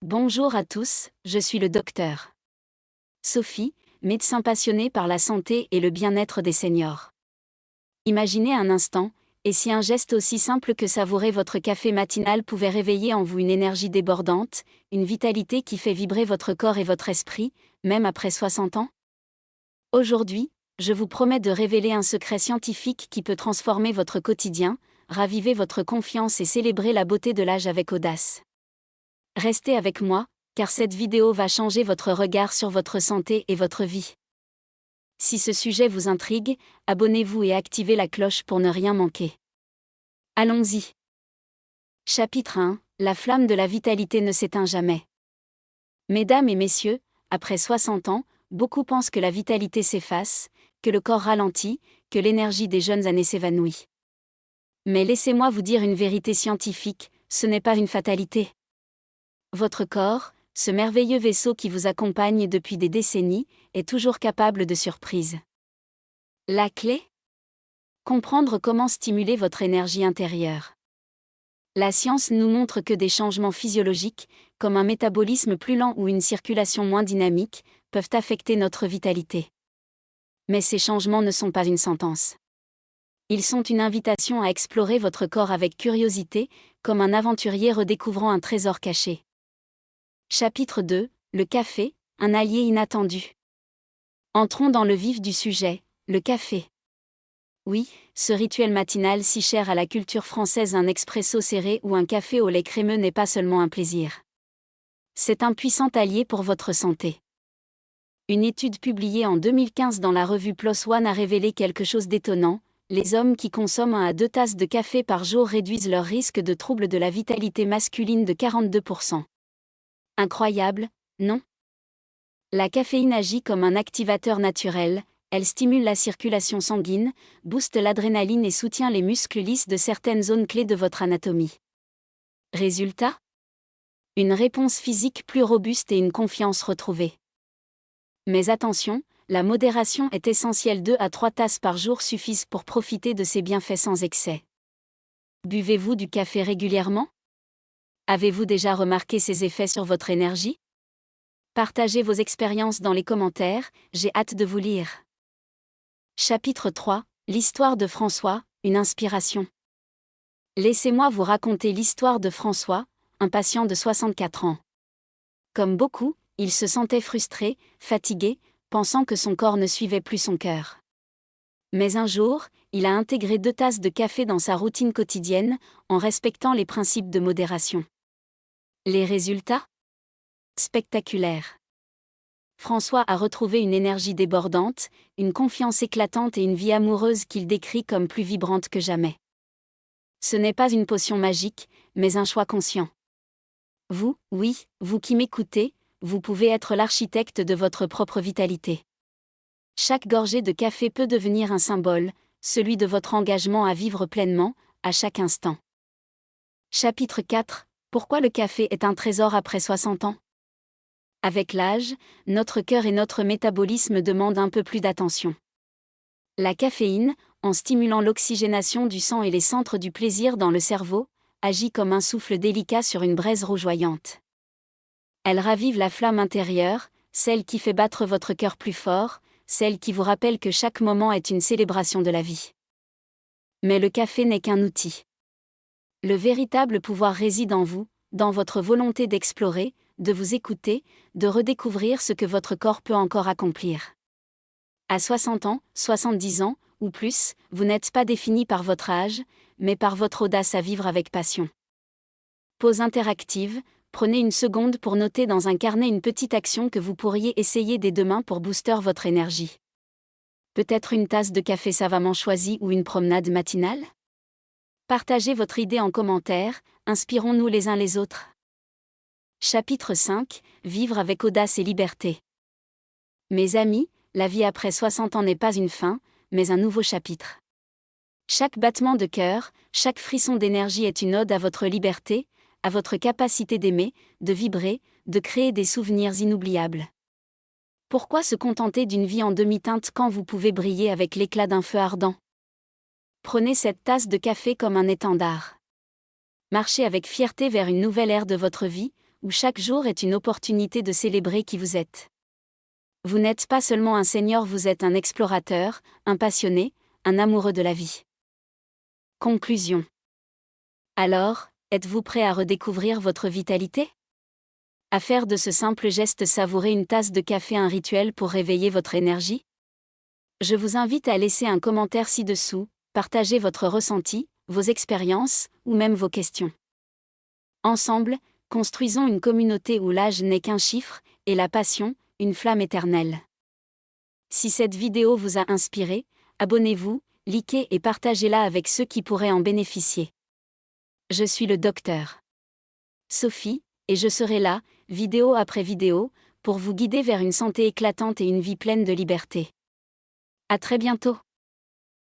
Bonjour à tous, je suis le docteur Sophie, médecin passionnée par la santé et le bien-être des seniors. Imaginez un instant, et si un geste aussi simple que savourer votre café matinal pouvait réveiller en vous une énergie débordante, une vitalité qui fait vibrer votre corps et votre esprit, même après 60 ans? Aujourd'hui, je vous promets de révéler un secret scientifique qui peut transformer votre quotidien, raviver votre confiance et célébrer la beauté de l'âge avec audace. Restez avec moi, car cette vidéo va changer votre regard sur votre santé et votre vie. Si ce sujet vous intrigue, abonnez-vous et activez la cloche pour ne rien manquer. Allons-y. Chapitre 1. La flamme de la vitalité ne s'éteint jamais. Mesdames et messieurs, après 60 ans, beaucoup pensent que la vitalité s'efface, que le corps ralentit, que l'énergie des jeunes années s'évanouit. Mais laissez-moi vous dire une vérité scientifique, ce n'est pas une fatalité. Votre corps, ce merveilleux vaisseau qui vous accompagne depuis des décennies, est toujours capable de surprises. La clé? Comprendre comment stimuler votre énergie intérieure. La science nous montre que des changements physiologiques, comme un métabolisme plus lent ou une circulation moins dynamique, peuvent affecter notre vitalité. Mais ces changements ne sont pas une sentence. Ils sont une invitation à explorer votre corps avec curiosité, comme un aventurier redécouvrant un trésor caché. Chapitre 2. Le café, un allié inattendu. Entrons dans le vif du sujet, le café. Oui, ce rituel matinal si cher à la culture française, un expresso serré ou un café au lait crémeux n'est pas seulement un plaisir. C'est un puissant allié pour votre santé. Une étude publiée en 2015 dans la revue PLOS ONE a révélé quelque chose d'étonnant. Les hommes qui consomment 1 à 2 tasses de café par jour réduisent leur risque de troubles de la vitalité masculine de 42%. Incroyable, non? La caféine agit comme un activateur naturel, elle stimule la circulation sanguine, booste l'adrénaline et soutient les muscles lisses de certaines zones clés de votre anatomie. Résultat? Une réponse physique plus robuste et une confiance retrouvée. Mais attention, la modération est essentielle. 2 à 3 tasses par jour suffisent pour profiter de ses bienfaits sans excès. Buvez-vous du café régulièrement? Avez-vous déjà remarqué ses effets sur votre énergie? Partagez vos expériences dans les commentaires, j'ai hâte de vous lire. Chapitre 3. L'histoire de François, une inspiration. Laissez-moi vous raconter l'histoire de François, un patient de 64 ans. Comme beaucoup, il se sentait frustré, fatigué, pensant que son corps ne suivait plus son cœur. Mais un jour, il a intégré 2 tasses de café dans sa routine quotidienne, en respectant les principes de modération. Les résultats? Spectaculaires. François a retrouvé une énergie débordante, une confiance éclatante et une vie amoureuse qu'il décrit comme plus vibrante que jamais. Ce n'est pas une potion magique, mais un choix conscient. Vous, oui, vous qui m'écoutez, vous pouvez être l'architecte de votre propre vitalité. Chaque gorgée de café peut devenir un symbole, celui de votre engagement à vivre pleinement, à chaque instant. Chapitre 4. Pourquoi le café est un trésor après 60 ans? Avec l'âge, notre cœur et notre métabolisme demandent un peu plus d'attention. La caféine, en stimulant l'oxygénation du sang et les centres du plaisir dans le cerveau, agit comme un souffle délicat sur une braise rougeoyante. Elle ravive la flamme intérieure, celle qui fait battre votre cœur plus fort, celle qui vous rappelle que chaque moment est une célébration de la vie. Mais le café n'est qu'un outil. Le véritable pouvoir réside en vous, dans votre volonté d'explorer, de vous écouter, de redécouvrir ce que votre corps peut encore accomplir. À 60 ans, 70 ans, ou plus, vous n'êtes pas défini par votre âge, mais par votre audace à vivre avec passion. Pause interactive, prenez une seconde pour noter dans un carnet une petite action que vous pourriez essayer dès demain pour booster votre énergie. Peut-être une tasse de café savamment choisie ou une promenade matinale? Partagez votre idée en commentaire, inspirons-nous les uns les autres. Chapitre 5. Vivre avec audace et liberté. Mes amis, la vie après 60 ans n'est pas une fin, mais un nouveau chapitre. Chaque battement de cœur, chaque frisson d'énergie est une ode à votre liberté, à votre capacité d'aimer, de vibrer, de créer des souvenirs inoubliables. Pourquoi se contenter d'une vie en demi-teinte quand vous pouvez briller avec l'éclat d'un feu ardent? Prenez cette tasse de café comme un étendard. Marchez avec fierté vers une nouvelle ère de votre vie, où chaque jour est une opportunité de célébrer qui vous êtes. Vous n'êtes pas seulement un senior, vous êtes un explorateur, un passionné, un amoureux de la vie. Conclusion. Alors, êtes-vous prêt à redécouvrir votre vitalité? À faire de ce simple geste savourer une tasse de café un rituel pour réveiller votre énergie? Je vous invite à laisser un commentaire ci-dessous, partager votre ressenti, vos expériences, ou même vos questions. Ensemble, construisons une communauté où l'âge n'est qu'un chiffre, et la passion, une flamme éternelle. Si cette vidéo vous a inspiré, abonnez-vous, likez et partagez-la avec ceux qui pourraient en bénéficier. Je suis le docteur Sophie, et je serai là, vidéo après vidéo, pour vous guider vers une santé éclatante et une vie pleine de liberté. À très bientôt.